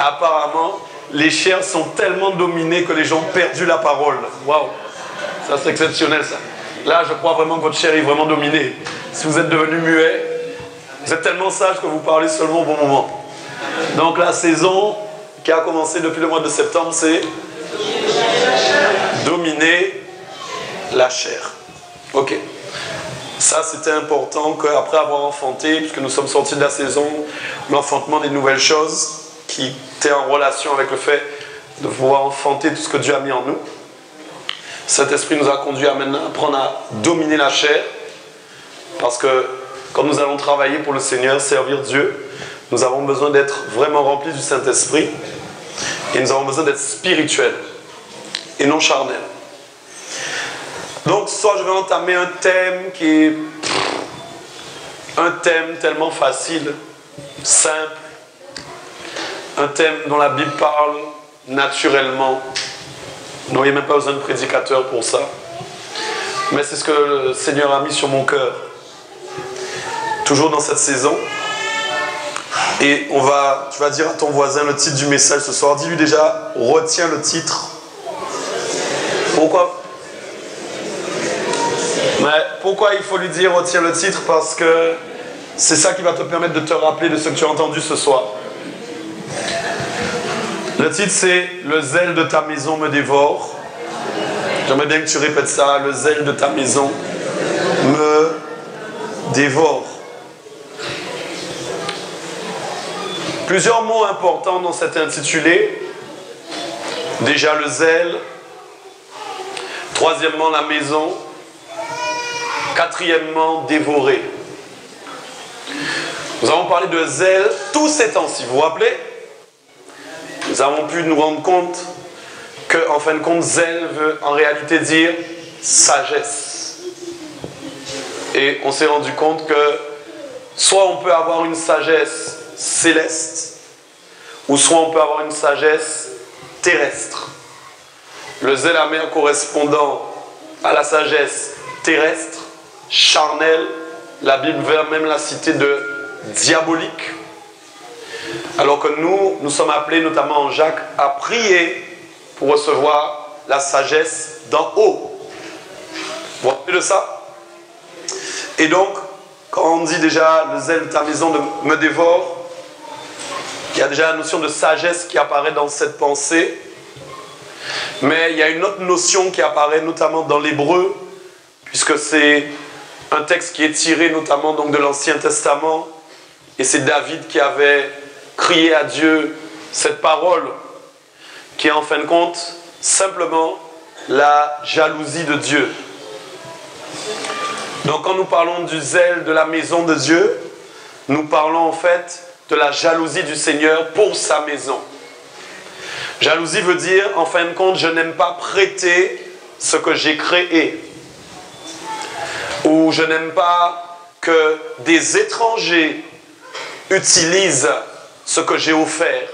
apparemment, les chairs sont tellement dominées que les gens ont perdu la parole. Waouh! Ça, c'est exceptionnel, ça. Là, je crois vraiment que votre chair est vraiment dominée. Si vous êtes devenu muet, vous êtes tellement sage que vous parlez seulement au bon moment. Donc, la saison qui a commencé depuis le mois de septembre, c'est dominer la chair. Ok. Ça, c'était important qu'après avoir enfanté, puisque nous sommes sortis de la saison, l'enfantement des nouvelles choses, qui était en relation avec le fait de pouvoir enfanter tout ce que Dieu a mis en nous. Cet esprit nous a conduit à maintenant apprendre à dominer la chair, parce que quand nous allons travailler pour le Seigneur, servir Dieu, nous avons besoin d'être vraiment remplis du Saint-Esprit, et nous avons besoin d'être spirituels, et non charnels. Donc, ce soir, je vais entamer un thème qui est un thème tellement facile, simple, un thème dont la Bible parle naturellement. Vous n'auriez même pas besoin de prédicateur pour ça. Mais c'est ce que le Seigneur a mis sur mon cœur. Toujours dans cette saison. Et tu vas dire à ton voisin le titre du message ce soir. Dis-lui déjà, retiens le titre. Pourquoi? Mais pourquoi il faut lui dire retiens le titre? Parce que c'est ça qui va te permettre de te rappeler de ce que tu as entendu ce soir. Le titre c'est « Le zèle de ta maison me dévore ». J'aimerais bien que tu répètes ça. « Le zèle de ta maison me dévore ». Plusieurs mots importants dans cet intitulé. Déjà le zèle. Troisièmement la maison. Quatrièmement, dévorer. Nous avons parlé de zèle tous ces temps-ci. Vous vous rappelez? Nous avons pu nous rendre compte que, en fin de compte, zèle veut en réalité dire sagesse. Et on s'est rendu compte que soit on peut avoir une sagesse céleste, ou soit on peut avoir une sagesse terrestre. Le zèle amer correspondant à la sagesse terrestre, charnel, la Bible va même la citer de diabolique. Alors que nous sommes appelés, notamment en Jacques, à prier pour recevoir la sagesse d'en haut. Vous vous rappelez de ça? Et donc, quand on dit déjà le zèle de ta maison me dévore, il y a déjà la notion de sagesse qui apparaît dans cette pensée. Mais il y a une autre notion qui apparaît notamment dans l'hébreu, puisque c'est un texte qui est tiré notamment donc de l'Ancien Testament, et c'est David qui avait crié à Dieu cette parole, qui est en fin de compte simplement la jalousie de Dieu. Donc quand nous parlons du zèle de la maison de Dieu, nous parlons en fait de la jalousie du Seigneur pour sa maison. Jalousie veut dire, en fin de compte, je n'aime pas prêter ce que j'ai créé. Ou je n'aime pas que des étrangers utilisent ce que j'ai offert.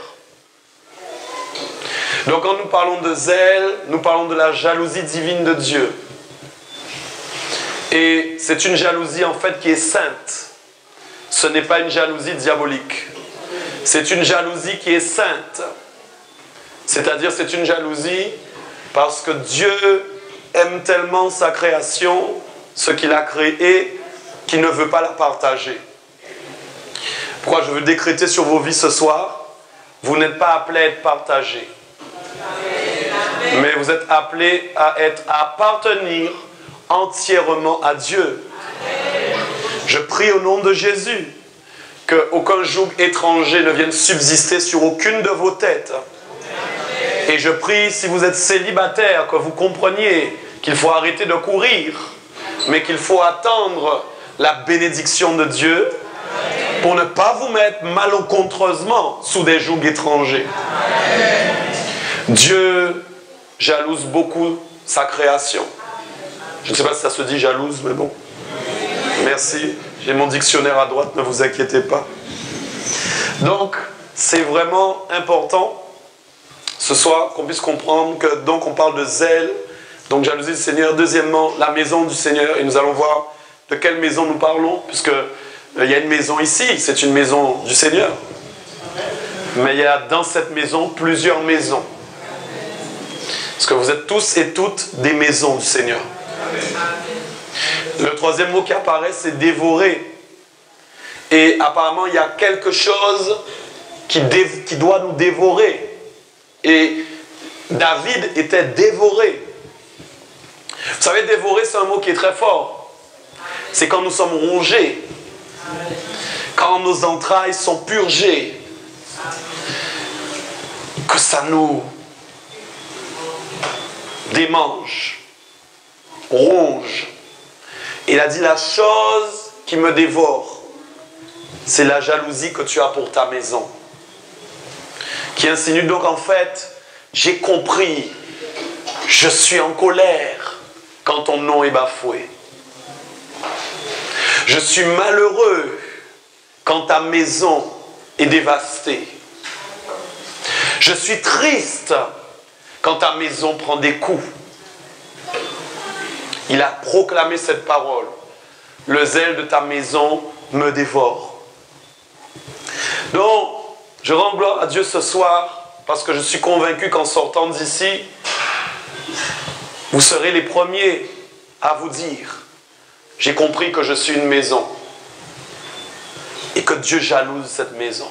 Donc quand nous parlons de zèle, nous parlons de la jalousie divine de Dieu. Et c'est une jalousie en fait qui est sainte. Ce n'est pas une jalousie diabolique. C'est une jalousie qui est sainte. C'est-à-dire c'est une jalousie parce que Dieu aime tellement sa création, ce qu'il a créé, qu'il ne veut pas la partager. Pourquoi je veux décréter sur vos vies ce soir? Vous n'êtes pas appelés à être partagés. Mais vous êtes appelés à appartenir entièrement à Dieu. Je prie au nom de Jésus qu'aucun joug étranger ne vienne subsister sur aucune de vos têtes. Et je prie, si vous êtes célibataire, que vous compreniez qu'il faut arrêter de courir, mais qu'il faut attendre la bénédiction de Dieu pour ne pas vous mettre malencontreusement sous des jougs étrangers. Dieu jalouse beaucoup sa création. Je ne sais pas si ça se dit jalouse, mais bon. Merci. J'ai mon dictionnaire à droite, ne vous inquiétez pas. Donc, c'est vraiment important ce soir qu'on puisse comprendre que donc on parle de zèle, donc jalousie du Seigneur. Deuxièmement, la maison du Seigneur. Et nous allons voir de quelle maison nous parlons, puisque il y a une maison ici, c'est une maison du Seigneur. Mais il y a dans cette maison plusieurs maisons. Parce que vous êtes tous et toutes des maisons du Seigneur. Le troisième mot qui apparaît, c'est dévorer. Et apparemment, il y a quelque chose qui doit nous dévorer. Et David était dévoré. Vous savez, dévorer, c'est un mot qui est très fort. C'est quand nous sommes rongés. Quand nos entrailles sont purgées. Que ça nous démange, ronge. Il a dit, la chose qui me dévore, c'est la jalousie que tu as pour ta maison. Qui insinue donc en fait, j'ai compris, je suis en colère quand ton nom est bafoué. Je suis malheureux quand ta maison est dévastée. Je suis triste quand ta maison prend des coups. Il a proclamé cette parole. Le zèle de ta maison me dévore. Donc, je rends gloire à Dieu ce soir parce que je suis convaincu qu'en sortant d'ici, vous serez les premiers à vous dire, j'ai compris que je suis une maison et que Dieu jalouse cette maison.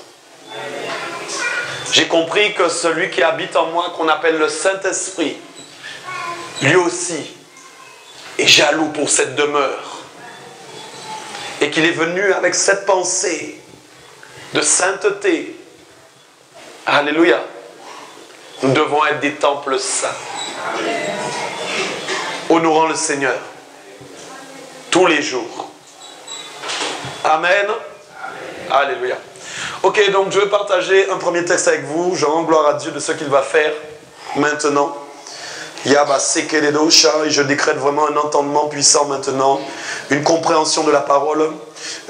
J'ai compris que celui qui habite en moi, qu'on appelle le Saint-Esprit, lui aussi est jaloux pour cette demeure. Et qu'il est venu avec cette pensée de sainteté. Alléluia. Nous devons être des temples saints. Honorant le Seigneur tous les jours. Amen. Alléluia. Ok, donc je vais partager un premier texte avec vous. Je rends gloire à Dieu de ce qu'il va faire maintenant. Et je décrète vraiment un entendement puissant maintenant, une compréhension de la parole.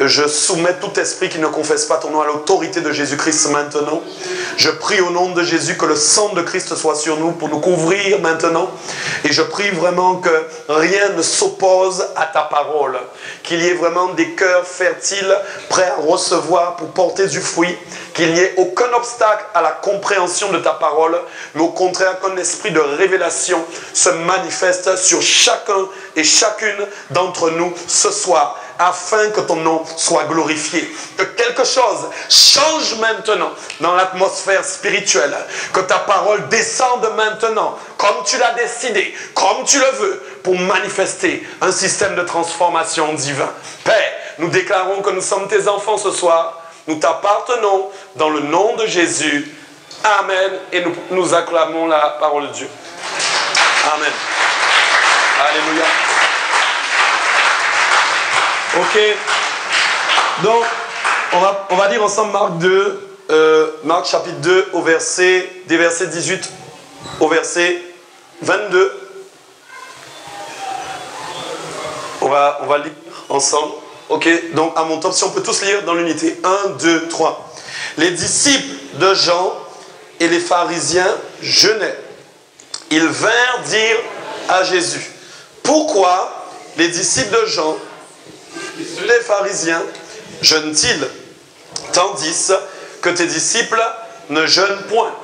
Je soumets tout esprit qui ne confesse pas ton nom à l'autorité de Jésus-Christ maintenant. Je prie au nom de Jésus que le sang de Christ soit sur nous pour nous couvrir maintenant. Et je prie vraiment que rien ne s'oppose à ta parole. Qu'il y ait vraiment des cœurs fertiles, prêts à recevoir pour porter du fruit. Qu'il n'y ait aucun obstacle à la compréhension de ta parole, mais au contraire qu'un esprit de révélation se manifeste sur chacun et chacune d'entre nous ce soir, afin que ton nom soit glorifié. Que quelque chose change maintenant dans l'atmosphère spirituelle. Que ta parole descende maintenant, comme tu l'as décidé, comme tu le veux, pour manifester un système de transformation divin. Père, nous déclarons que nous sommes tes enfants ce soir. Nous t'appartenons dans le nom de Jésus. Amen. Et nous acclamons la parole de Dieu. Amen. Alléluia. Ok. Donc, on va lire ensemble Marc 2, Marc chapitre 2, des versets 18 au verset 22. On va lire ensemble. Ok, donc à mon top, si on peut tous lire dans l'unité. 1, 2, 3. Les disciples de Jean et les pharisiens jeûnaient. Ils vinrent dire à Jésus, pourquoi les disciples de Jean et les pharisiens jeûnent-ils, tandis que tes disciples ne jeûnent point?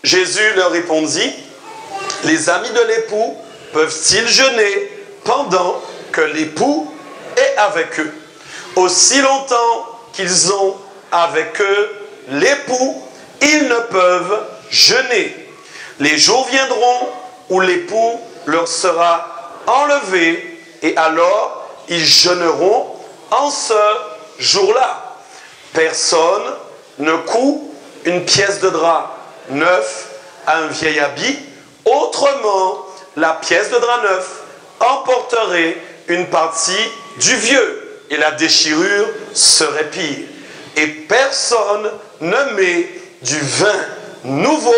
Jésus leur répondit, les amis de l'époux peuvent-ils jeûner pendant que l'époux est avec eux? Aussi longtemps qu'ils ont avec eux l'époux, ils ne peuvent jeûner. Les jours viendront où l'époux leur sera enlevé et alors ils jeûneront en ce jour-là. Personne ne coud une pièce de drap neuf à un vieil habit, autrement la pièce de drap neuf emporterait une partie du vieux et la déchirure serait pire. Et personne ne met du vin nouveau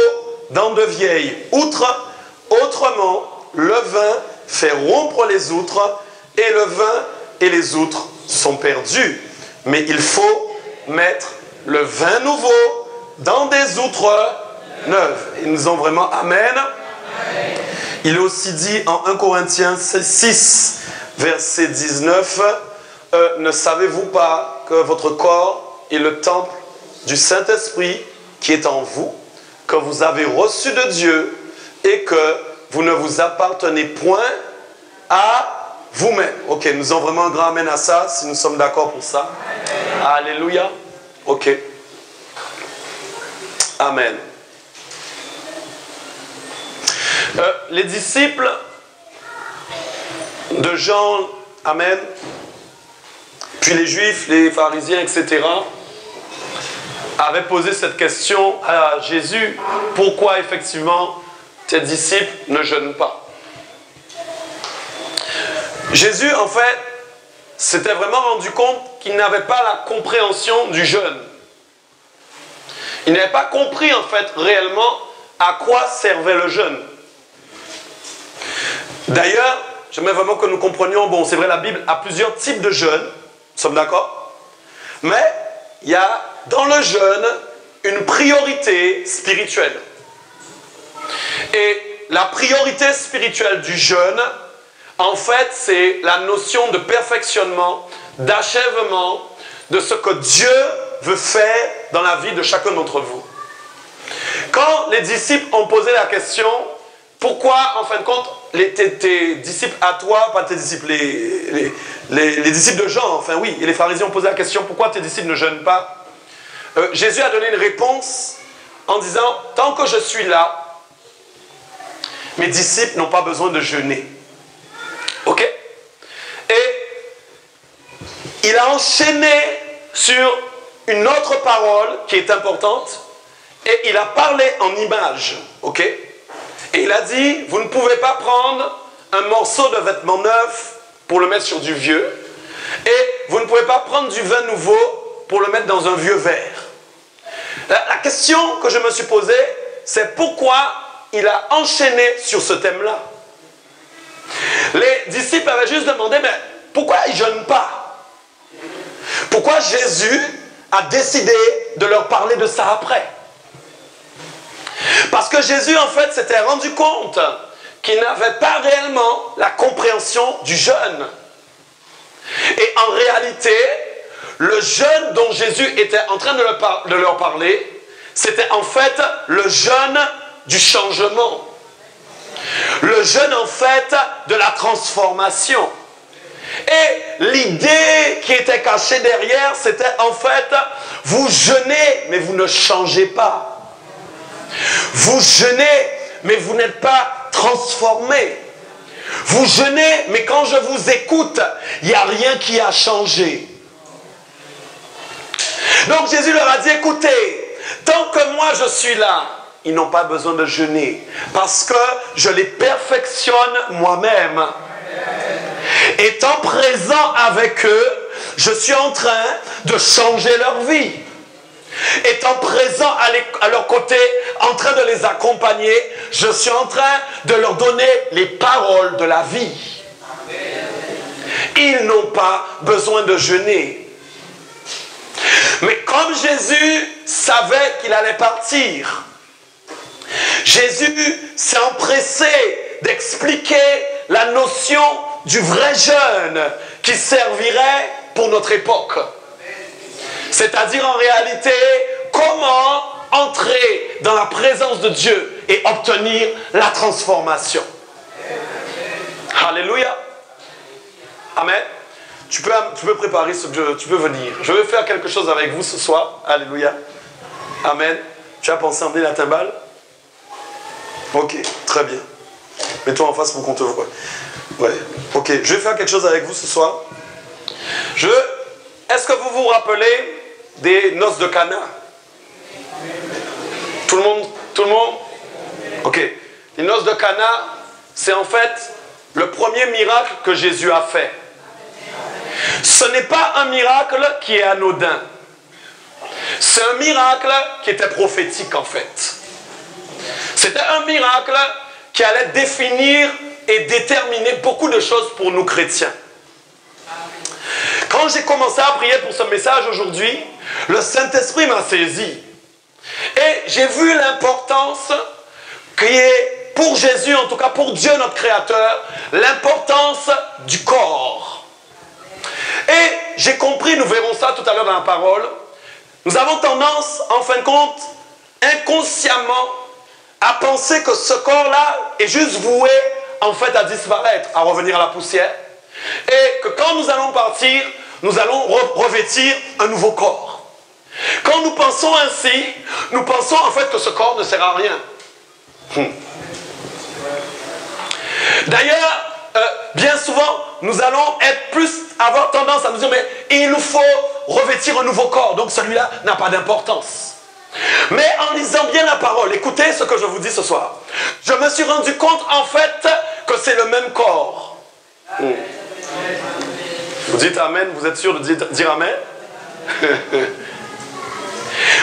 dans de vieilles outres, autrement le vin fait rompre les outres et le vin et les outres sont perdus. Mais il faut mettre le vin nouveau dans des outres neuves. Et nous avons vraiment Amen. Il est aussi dit en 1 Corinthiens 6, verset 19, ne savez-vous pas que votre corps est le temple du Saint-Esprit qui est en vous, que vous avez reçu de Dieu et que vous ne vous appartenez point à vous-même. Ok, nous avons vraiment un grand amen à ça, si nous sommes d'accord pour ça. Alléluia. Ok. Amen. Les disciples de Jean, amen, puis les Juifs, les pharisiens, etc., avaient posé cette question à Jésus. Pourquoi effectivement tes disciples ne jeûnent pas? Jésus, en fait, s'était vraiment rendu compte qu'il n'avait pas la compréhension du jeûne. Il n'avait pas compris, en fait, réellement à quoi servait le jeûne. D'ailleurs, j'aimerais vraiment que nous comprenions, bon, c'est vrai, la Bible a plusieurs types de jeûne, nous sommes d'accord? Mais il y a dans le jeûne une priorité spirituelle. Et la priorité spirituelle du jeûne, en fait, c'est la notion de perfectionnement, d'achèvement de ce que Dieu veut faire dans la vie de chacun d'entre vous. Quand les disciples ont posé la question, pourquoi, en fin de compte, tes disciples à toi, pas tes disciples, les disciples de Jean, enfin oui, et les pharisiens ont posé la question, pourquoi tes disciples ne jeûnent pas? Jésus a donné une réponse en disant, tant que je suis là, mes disciples n'ont pas besoin de jeûner. Ok? Et il a enchaîné sur une autre parole qui est importante, et il a parlé en image. Ok? Et il a dit, vous ne pouvez pas prendre un morceau de vêtement neuf pour le mettre sur du vieux, et vous ne pouvez pas prendre du vin nouveau pour le mettre dans un vieux verre. La question que je me suis posée, c'est pourquoi il a enchaîné sur ce thème-là. Les disciples avaient juste demandé, mais pourquoi ils ne jeûnent pas? Pourquoi Jésus a décidé de leur parler de ça après? Parce que Jésus, en fait, s'était rendu compte qu'il n'avait pas réellement la compréhension du jeûne. Et en réalité, le jeûne dont Jésus était en train de leur parler, c'était en fait le jeûne du changement. Le jeûne, en fait, de la transformation. Et l'idée qui était cachée derrière, c'était en fait, vous jeûnez, mais vous ne changez pas. Vous jeûnez, mais vous n'êtes pas transformé. Vous jeûnez, mais quand je vous écoute, il n'y a rien qui a changé. Donc Jésus leur a dit, écoutez, tant que moi je suis là, ils n'ont pas besoin de jeûner, parce que je les perfectionne moi-même. Étant présent avec eux, je suis en train de changer leur vie. Étant présent à leur côté, en train de les accompagner, je suis en train de leur donner les paroles de la vie. Ils n'ont pas besoin de jeûner. Mais comme Jésus savait qu'il allait partir, Jésus s'est empressé d'expliquer la notion du vrai jeûne qui servirait pour notre époque. C'est-à-dire en réalité, comment entrer dans la présence de Dieu et obtenir la transformation. Alléluia. Amen. Tu peux préparer ce jeu, tu peux venir. Je vais faire quelque chose avec vous ce soir. Alléluia. Amen. Tu as pensé emmener la timbale? Ok, très bien. Mets-toi en face pour qu'on te voie. Ouais. Ok, je vais faire quelque chose avec vous ce soir. Est-ce que vous vous rappelez des noces de Cana? Tout le monde? Tout le monde? Ok. Les noces de Cana, c'est en fait le premier miracle que Jésus a fait. Ce n'est pas un miracle qui est anodin. C'est un miracle qui était prophétique en fait. C'était un miracle qui allait définir et déterminer beaucoup de choses pour nous chrétiens. Quand j'ai commencé à prier pour ce message aujourd'hui, le Saint-Esprit m'a saisi. Et j'ai vu l'importance qui est pour Jésus, en tout cas pour Dieu notre Créateur, l'importance du corps. Et j'ai compris, nous verrons ça tout à l'heure dans la parole, nous avons tendance, en fin de compte, inconsciemment à penser que ce corps-là est juste voué en fait à disparaître, à revenir à la poussière, et que quand nous allons partir, nous allons revêtir un nouveau corps. Quand nous pensons ainsi, nous pensons en fait que ce corps ne sert à rien. D'ailleurs, bien souvent, nous allons avoir tendance à nous dire, mais il nous faut revêtir un nouveau corps, donc celui-là n'a pas d'importance. Mais en lisant bien la parole, écoutez ce que je vous dis ce soir, je me suis rendu compte en fait que c'est le même corps. Vous dites Amen, vous êtes sûr de dire Amen?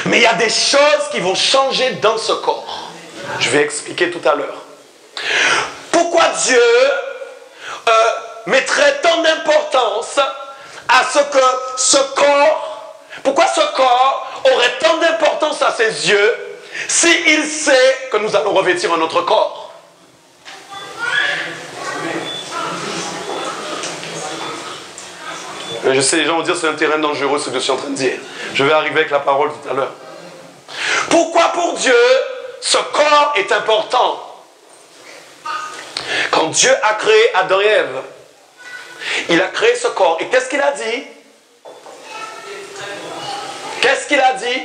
Mais il y a des choses qui vont changer dans ce corps. Je vais expliquer tout à l'heure. Pourquoi Dieu mettrait tant d'importance à ce que ce corps, pourquoi ce corps aurait tant d'importance à ses yeux s'il sait que nous allons revêtir un autre corps? Je sais, les gens vont dire c'est un terrain dangereux ce que je suis en train de dire. Je vais arriver avec la parole tout à l'heure. Pourquoi pour Dieu ce corps est important? Quand Dieu a créé Adam et Ève, il a créé ce corps. Et qu'est-ce qu'il a dit? Qu'est-ce qu'il a dit?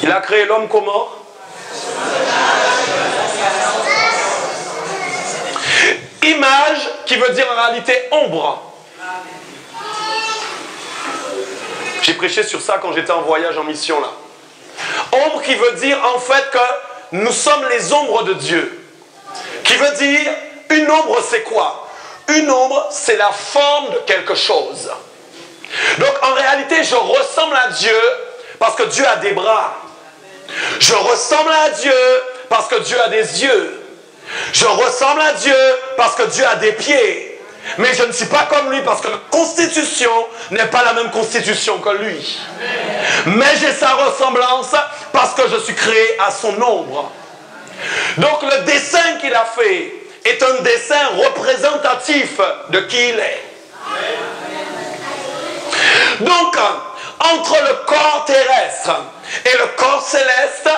Il a créé l'homme comment? Image qui veut dire en réalité ombre. J'ai prêché sur ça quand j'étais en voyage en mission là. Ombre qui veut dire en fait que nous sommes les ombres de Dieu. Qui veut dire, une ombre c'est quoi? Une ombre c'est la forme de quelque chose. Donc en réalité je ressemble à Dieu parce que Dieu a des bras. Je ressemble à Dieu parce que Dieu a des yeux. Je ressemble à Dieu parce que Dieu a des pieds. Mais je ne suis pas comme lui parce que la constitution n'est pas la même constitution que lui. Mais j'ai sa ressemblance parce que je suis créé à son ombre. Donc le dessin qu'il a fait est un dessin représentatif de qui il est. Donc, entre le corps terrestre et le corps céleste,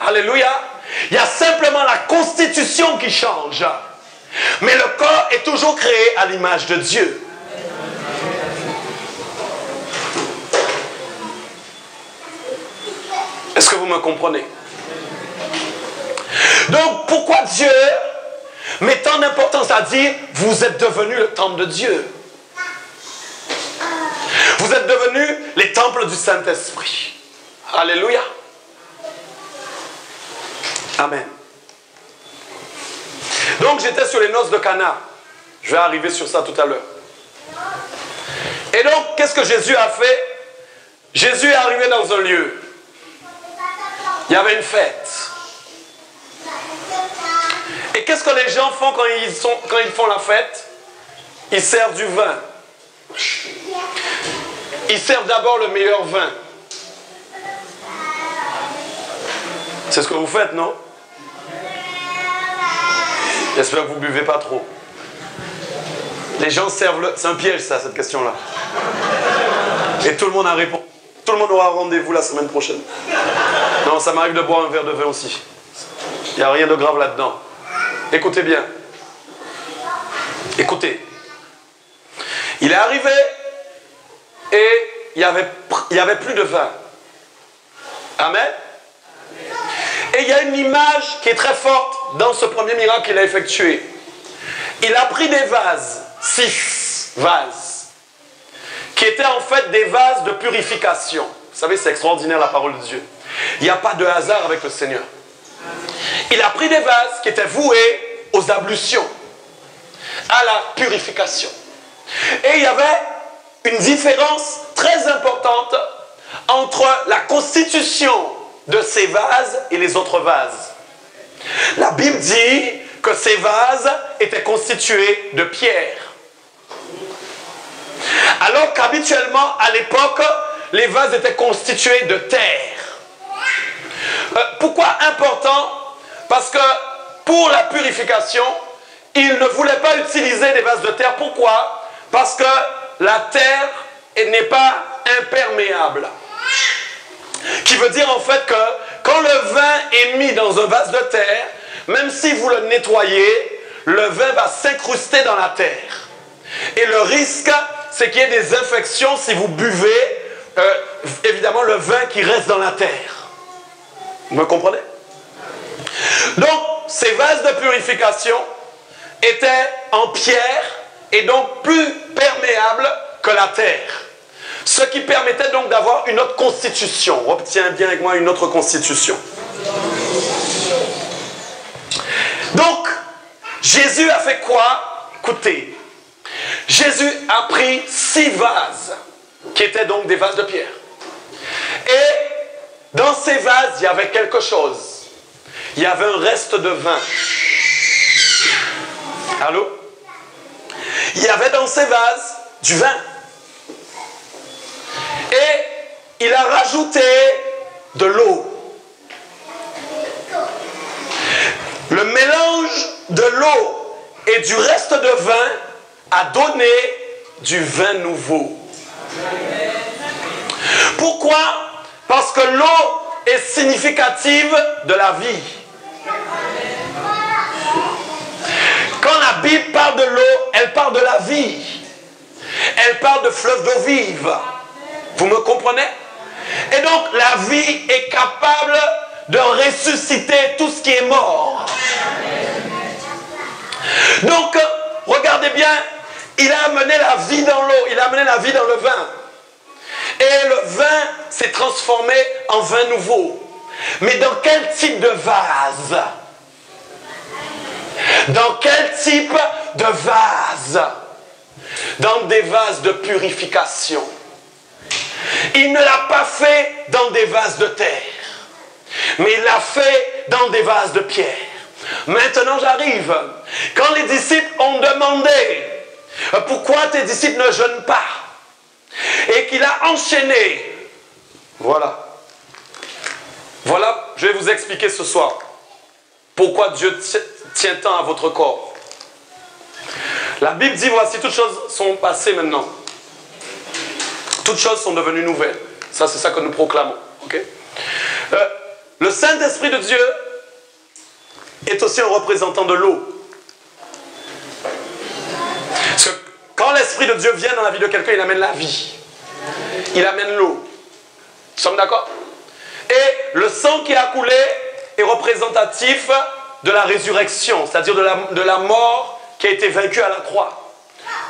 alléluia, il y a simplement la constitution qui change. Mais le corps est toujours créé à l'image de Dieu. Est-ce que vous me comprenez? Donc, pourquoi Dieu met tant d'importance à dire « Vous êtes devenus le temple de Dieu ». Vous êtes devenus les temples du Saint-Esprit. Alléluia. Amen. Donc j'étais sur les noces de Cana. Je vais arriver sur ça tout à l'heure. Et donc, qu'est-ce que Jésus a fait? Jésus est arrivé dans un lieu. Il y avait une fête. Et qu'est-ce que les gens font quand ils font la fête? Ils servent du vin. Ils servent d'abord le meilleur vin. C'est ce que vous faites, non? J'espère que vous ne buvez pas trop. Les gens servent le... C'est un piège, ça, cette question-là. Et tout le monde a répondu. Tout le monde aura rendez-vous la semaine prochaine. Non, ça m'arrive de boire un verre de vin aussi. Il n'y a rien de grave là-dedans. Écoutez bien. Écoutez. Il est arrivé et il y avait plus de vin. Amen. Et il y a une image qui est très forte dans ce premier miracle qu'il a effectué. Il a pris des vases, 6 vases, qui étaient en fait des vases de purification. Vous savez, c'est extraordinaire la parole de Dieu. Il n'y a pas de hasard avec le Seigneur. Il a pris des vases qui étaient voués aux ablutions, à la purification. Et il y avait une différence très importante entre la constitution de ces vases et les autres vases. La Bible dit que ces vases étaient constitués de pierre. Alors qu'habituellement, à l'époque, les vases étaient constitués de terre. Pourquoi important? Parce que pour la purification, ils ne voulaient pas utiliser des vases de terre. Pourquoi? Parce que la terre n'est pas imperméable. Qui veut dire en fait que quand le vin est mis dans un vase de terre, même si vous le nettoyez, le vin va s'incruster dans la terre. Et le risque, c'est qu'il y ait des infections si vous buvez, évidemment, le vin qui reste dans la terre. Vous me comprenez? Donc, ces vases de purification étaient en pierre et donc plus perméables que la terre. Ce qui permettait donc d'avoir une autre constitution. Retiens bien avec moi une autre constitution. Donc, Jésus a fait quoi? Écoutez, Jésus a pris 6 vases, qui étaient donc des vases de pierre. Et dans ces vases, il y avait quelque chose. Il y avait un reste de vin. Allô? Il y avait dans ces vases du vin. Et il a rajouté de l'eau. Le mélange de l'eau et du reste de vin a donné du vin nouveau. Pourquoi? Parce que l'eau est significative de la vie. Quand la Bible parle de l'eau, elle parle de la vie. Elle parle de fleuves d'eau vive. Vous me comprenez? Et donc, la vie est capable de ressusciter tout ce qui est mort. Donc, regardez bien, il a amené la vie dans l'eau, il a amené la vie dans le vin. Et le vin s'est transformé en vin nouveau. Mais dans quel type de vase? Dans quel type de vase? Dans des vases de purification. Il ne l'a pas fait dans des vases de terre, mais il l'a fait dans des vases de pierre. Maintenant j'arrive. Quand les disciples ont demandé pourquoi tes disciples ne jeûnent pas, et qu'il a enchaîné, voilà, je vais vous expliquer ce soir pourquoi Dieu tient tant à votre corps. La Bible dit, voici, toutes choses sont passées maintenant. Toutes choses sont devenues nouvelles. Ça, c'est ça que nous proclamons. Okay? Le Saint-Esprit de Dieu est aussi un représentant de l'eau. Parce que quand l'Esprit de Dieu vient dans la vie de quelqu'un, il amène la vie. Il amène l'eau. Nous sommes d'accord? Et le sang qui a coulé est représentatif de la résurrection, c'est-à-dire de la mort qui a été vaincue à la croix.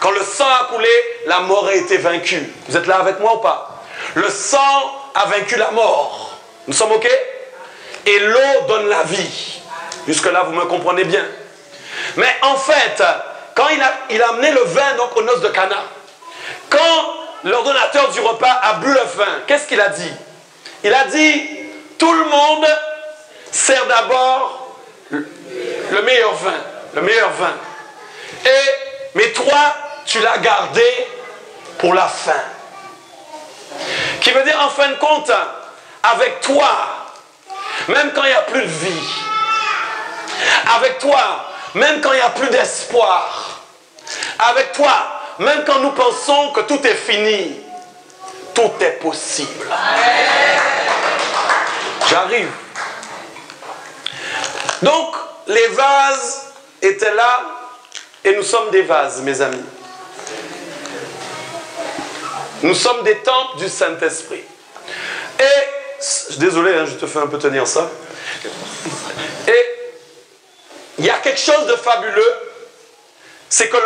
Quand le sang a coulé, la mort a été vaincue. Vous êtes là avec moi ou pas? Le sang a vaincu la mort. Nous sommes OK? Et l'eau donne la vie. Jusque-là, vous me comprenez bien. Mais en fait, quand il a amené le vin donc, aux noces de Cana, quand l'ordonnateur du repas a bu le vin, qu'est-ce qu'il a dit? Il a dit, tout le monde sert d'abord le meilleur vin. Le meilleur vin. Mais toi, tu l'as gardé pour la fin. Qui veut dire, en fin de compte, avec toi, même quand il n'y a plus de vie, avec toi, même quand il n'y a plus d'espoir, avec toi, même quand nous pensons que tout est fini, tout est possible. J'arrive. Donc, les vases étaient là, et nous sommes des vases, mes amis. Nous sommes des temples du Saint-Esprit. Et, désolé, hein, je te fais un peu tenir ça. Et il y a quelque chose de fabuleux, c'est que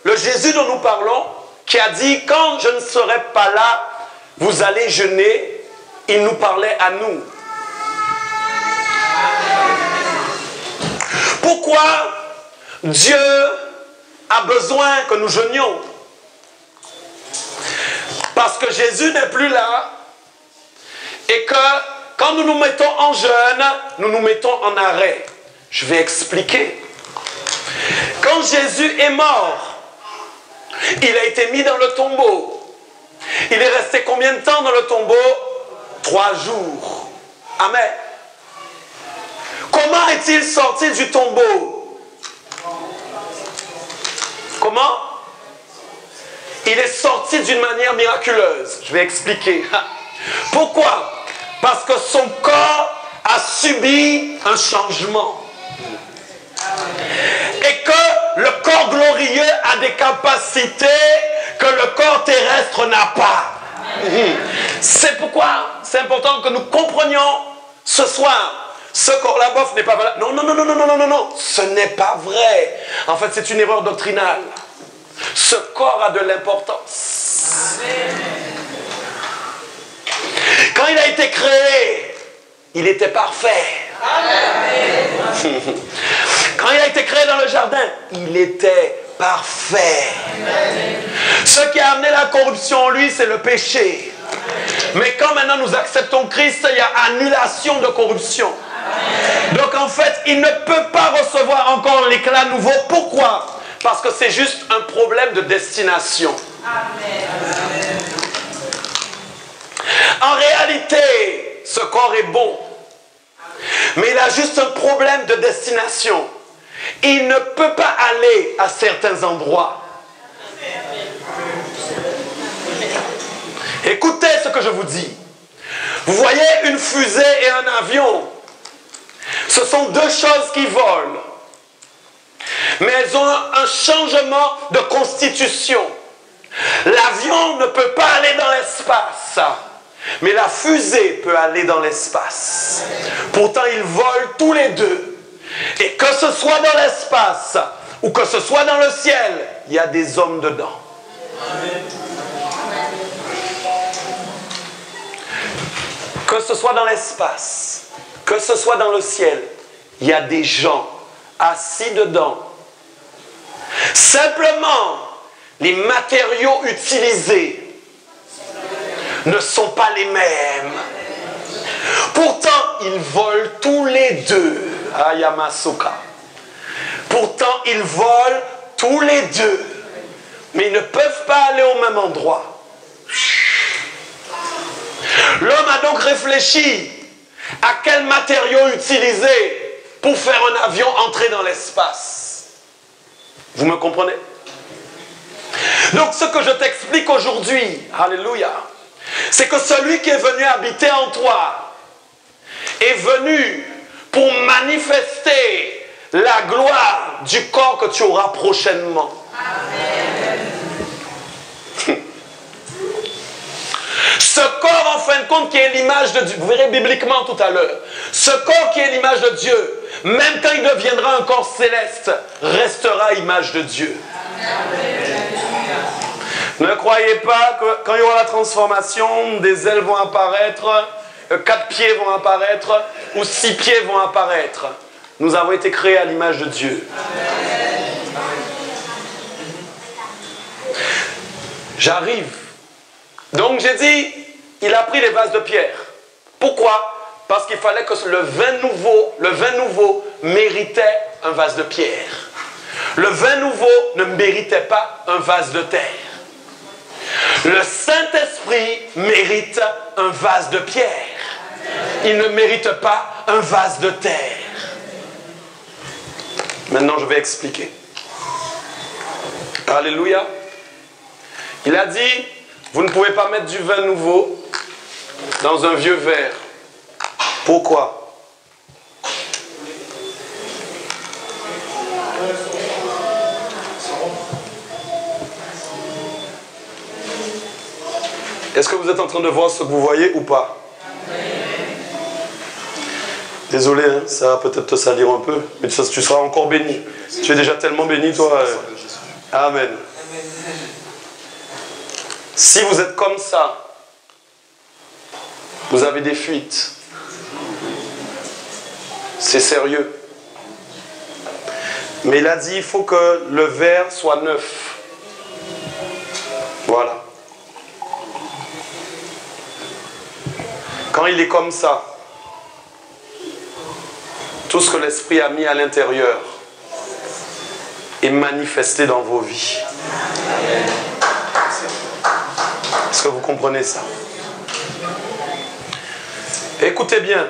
le Jésus dont nous parlons, qui a dit, quand je ne serai pas là, vous allez jeûner, il nous parlait à nous. Pourquoi Dieu a besoin que nous jeûnions? Parce que Jésus n'est plus là et que quand nous nous mettons en jeûne, nous nous mettons en arrêt. Je vais expliquer. Quand Jésus est mort, il a été mis dans le tombeau. Il est resté combien de temps dans le tombeau? 3 jours. Amen. Comment est-il sorti du tombeau? Comment? il est sorti d'une manière miraculeuse. Je vais expliquer. Pourquoi? Parce que son corps a subi un changement. Et que le corps glorieux a des capacités que le corps terrestre n'a pas. C'est pourquoi c'est important que nous comprenions ce soir. Ce corps-là, bof, n'est pas valable. Non, non, non, non, non, non, non, non, ce n'est pas vrai. En fait, c'est une erreur doctrinale. Ce corps a de l'importance. Quand il a été créé, il était parfait. Quand il a été créé dans le jardin, il était parfait. Ce qui a amené la corruption en lui, c'est le péché. Mais quand maintenant nous acceptons Christ, il y a annulation de corruption. Donc en fait, il ne peut pas recevoir encore l'éclat nouveau. Pourquoi? Parce que c'est juste un problème de destination. En réalité, ce corps est bon. Mais il a juste un problème de destination. Il ne peut pas aller à certains endroits. Écoutez ce que je vous dis. Vous voyez une fusée et un avion. Ce sont deux choses qui volent. Mais elles ont un changement de constitution. L'avion ne peut pas aller dans l'espace. Mais la fusée peut aller dans l'espace. Pourtant, ils volent tous les deux. Et que ce soit dans l'espace ou que ce soit dans le ciel, il y a des hommes dedans. Que ce soit dans l'espace, que ce soit dans le ciel, il y a des gens assis dedans. Simplement, les matériaux utilisés ne sont pas les mêmes. Pourtant, ils volent tous les deux. Ayamasoka. Pourtant, ils volent tous les deux. Mais ils ne peuvent pas aller au même endroit. L'homme a donc réfléchi à quel matériau utiliser pour faire un avion entrer dans l'espace. Vous me comprenez? Donc ce que je t'explique aujourd'hui, alléluia, c'est que celui qui est venu habiter en toi est venu pour manifester la gloire du corps que tu auras prochainement. Amen. Ce corps, en fin de compte, qui est l'image de Dieu, vous verrez bibliquement tout à l'heure, ce corps qui est l'image de Dieu, même quand il deviendra un corps céleste, restera image de Dieu. Amen. Ne croyez pas que quand il y aura la transformation, des ailes vont apparaître, 4 pieds vont apparaître, ou 6 pieds vont apparaître. Nous avons été créés à l'image de Dieu. J'arrive. Donc j'ai dit, il a pris les vases de pierre. Pourquoi? Parce qu'il fallait que le vin nouveau méritait un vase de pierre. Le vin nouveau ne méritait pas un vase de terre. Le Saint-Esprit mérite un vase de pierre. Il ne mérite pas un vase de terre. Maintenant, je vais expliquer. Alléluia. Il a dit, vous ne pouvez pas mettre du vin nouveau dans un vieux verre. Pourquoi? Est-ce que vous êtes en train de voir ce que vous voyez ou pas? Désolé, hein, ça va peut-être te salir un peu, mais tu seras encore béni. Tu es déjà tellement béni, toi. Amen. Si vous êtes comme ça, vous avez des fuites. C'est sérieux. Mais il a dit, il faut que le verre soit neuf. Voilà. Quand il est comme ça, tout ce que l'Esprit a mis à l'intérieur est manifesté dans vos vies. Est-ce que vous comprenez ça? Écoutez bien.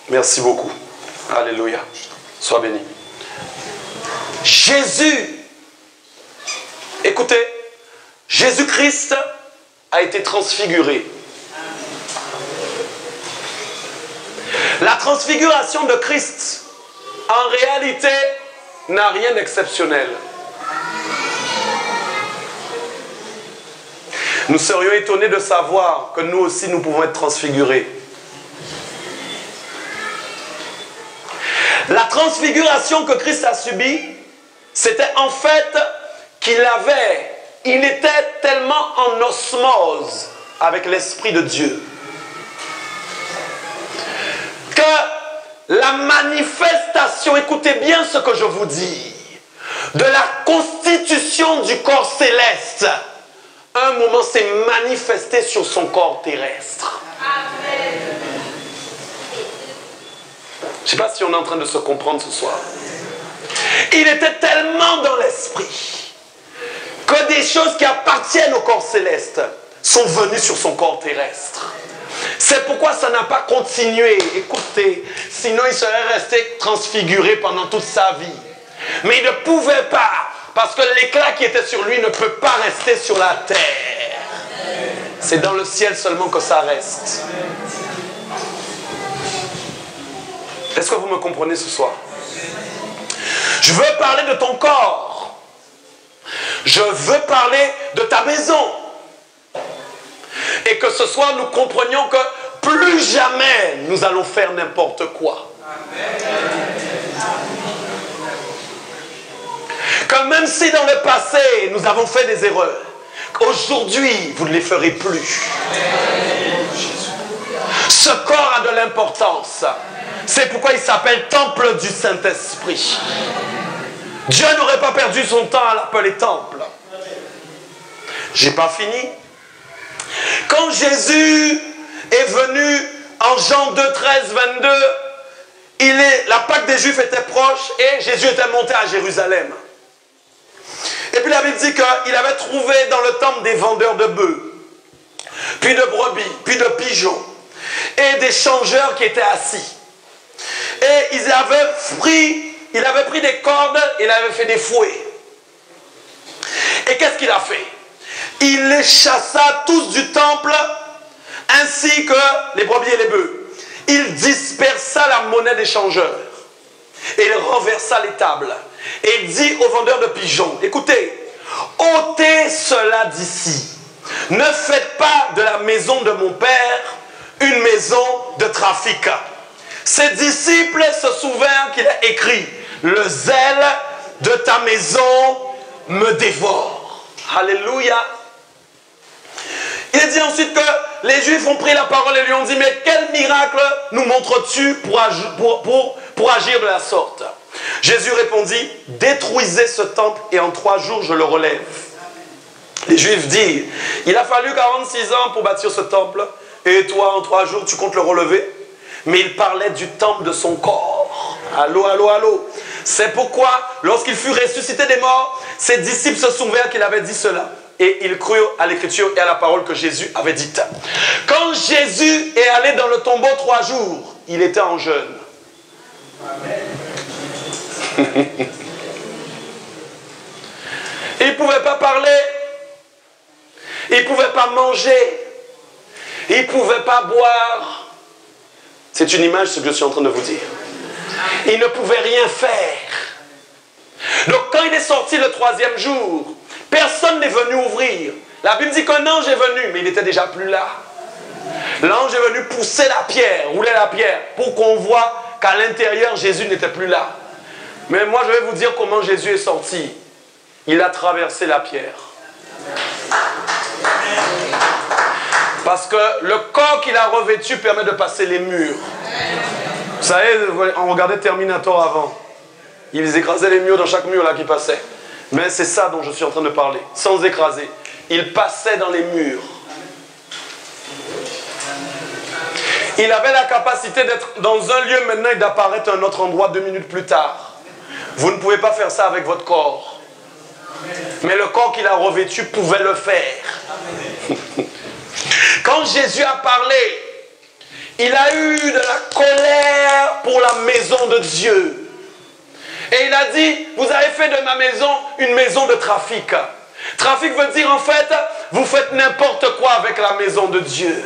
Merci beaucoup. Alléluia. Sois béni. Jésus, écoutez, Jésus-Christ a été transfiguré. La transfiguration de Christ, en réalité, n'a rien d'exceptionnel. Nous serions étonnés de savoir que nous aussi, nous pouvons être transfigurés. La transfiguration que Christ a subie, c'était en fait il était tellement en osmose avec l'Esprit de Dieu que la manifestation, écoutez bien ce que je vous dis, de la constitution du corps céleste, un moment s'est manifesté sur son corps terrestre. Amen. Je ne sais pas si on est en train de se comprendre ce soir. Il était tellement dans l'esprit que des choses qui appartiennent au corps céleste sont venues sur son corps terrestre. C'est pourquoi ça n'a pas continué. Écoutez, sinon il serait resté transfiguré pendant toute sa vie. Mais il ne pouvait pas, parce que l'éclat qui était sur lui ne peut pas rester sur la terre. C'est dans le ciel seulement que ça reste. Est-ce que vous me comprenez ce soir? Je veux parler de ton corps. Je veux parler de ta maison. Et que ce soir, nous comprenions que plus jamais nous allons faire n'importe quoi. Que même si dans le passé, nous avons fait des erreurs, aujourd'hui, vous ne les ferez plus. Ce corps a de l'importance. C'est pourquoi il s'appelle Temple du Saint-Esprit. Dieu n'aurait pas perdu son temps à l'appeler Temple. J'ai pas fini. Quand Jésus est venu en Jean 2, 13, 22, la Pâque des Juifs était proche et Jésus était monté à Jérusalem. Et puis la Bible dit qu'il avait trouvé dans le temple des vendeurs de bœufs, puis de brebis, puis de pigeons, et des changeurs qui étaient assis. Et il avait pris des cordes, il avait fait des fouets. Et qu'est-ce qu'il a fait? Il les chassa tous du temple, ainsi que les brebis et les bœufs. Il dispersa la monnaie des changeurs. Et il renversa les tables. Et il dit aux vendeurs de pigeons, écoutez, ôtez cela d'ici. Ne faites pas de la maison de mon père une maison de trafic. Ses disciples se souvinrent qu'il a écrit, le zèle de ta maison me dévore. Alléluia. Il dit ensuite que les Juifs ont pris la parole et lui ont dit, mais quel miracle nous montres-tu pour agir de la sorte? Jésus répondit, détruisez ce temple et en 3 jours je le relève. Les Juifs disent, il a fallu 46 ans pour bâtir ce temple et toi en 3 jours tu comptes le relever? Mais il parlait du temple de son corps. Allô, allô, allô. C'est pourquoi lorsqu'il fut ressuscité des morts, ses disciples se souvinrent qu'il avait dit cela. Et ils crurent à l'écriture et à la parole que Jésus avait dite. Quand Jésus est allé dans le tombeau 3 jours, il était en jeûne. Il ne pouvait pas parler. Il ne pouvait pas manger. Il ne pouvait pas boire. C'est une image ce que je suis en train de vous dire. Il ne pouvait rien faire. Donc quand il est sorti le 3e jour, personne n'est venu ouvrir. La Bible dit qu'un ange est venu, mais il n'était déjà plus là. L'ange est venu pousser la pierre, rouler la pierre, pour qu'on voit qu'à l'intérieur, Jésus n'était plus là. Mais moi, je vais vous dire comment Jésus est sorti. Il a traversé la pierre. Parce que le corps qu'il a revêtu permet de passer les murs. Vous savez, on regardait Terminator avant. Ils écrasaient les murs dans chaque mur là qui passait. Mais c'est ça dont je suis en train de parler. Sans écraser. Il passait dans les murs. Il avait la capacité d'être dans un lieu maintenant et d'apparaître à un autre endroit 2 minutes plus tard. Vous ne pouvez pas faire ça avec votre corps. Mais le corps qu'il a revêtu pouvait le faire. Quand Jésus a parlé, il a eu de la colère pour la maison de Dieu. Et il a dit, vous avez fait de ma maison une maison de trafic. Trafic veut dire en fait, vous faites n'importe quoi avec la maison de Dieu.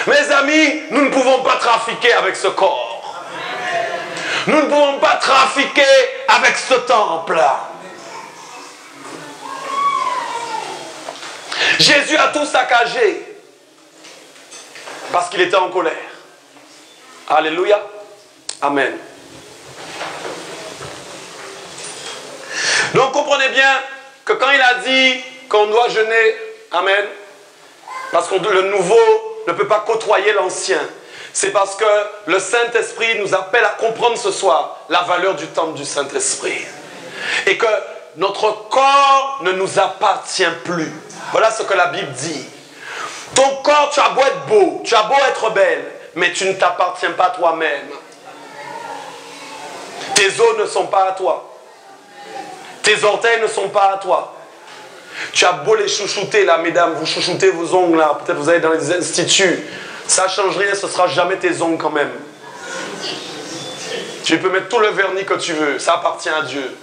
Mes amis, nous ne pouvons pas trafiquer avec ce corps. Nous ne pouvons pas trafiquer avec ce temple. Jésus a tout saccagé parce qu'il était en colère. Alléluia. Amen. Donc comprenez bien que quand il a dit qu'on doit jeûner, amen, parce que le nouveau ne peut pas côtoyer l'ancien, c'est parce que le Saint-Esprit nous appelle à comprendre ce soir la valeur du temple du Saint-Esprit. Et que notre corps ne nous appartient plus. Voilà ce que la Bible dit. Ton corps, tu as beau être beau, tu as beau être belle, mais tu ne t'appartiens pas toi-même. Tes os ne sont pas à toi. Tes orteils ne sont pas à toi. Tu as beau les chouchouter là, mesdames, vous chouchoutez vos ongles là, peut-être vous allez dans les instituts. Ça ne change rien, ce ne sera jamais tes ongles quand même. Tu peux mettre tout le vernis que tu veux, ça appartient à Dieu.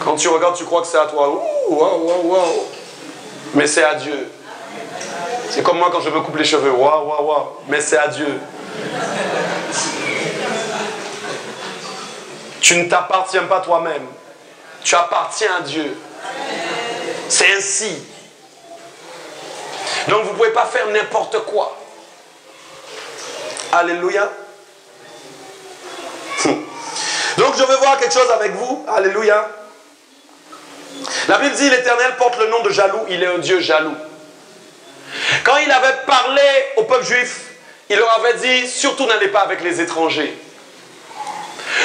Quand tu regardes, tu crois que c'est à toi. Ouh, wow, wow, wow. Mais c'est à Dieu. C'est comme moi quand je me coupe les cheveux. Waouh, waouh, waouh. Mais c'est à Dieu. Tu ne t'appartiens pas toi-même. Tu appartiens à Dieu. C'est ainsi. Donc vous ne pouvez pas faire n'importe quoi. Alléluia. Donc je veux voir quelque chose avec vous. Alléluia. La Bible dit l'Éternel porte le nom de jaloux. Il est un Dieu jaloux. Quand il avait parlé au peuple juif, il leur avait dit, surtout n'allez pas avec les étrangers.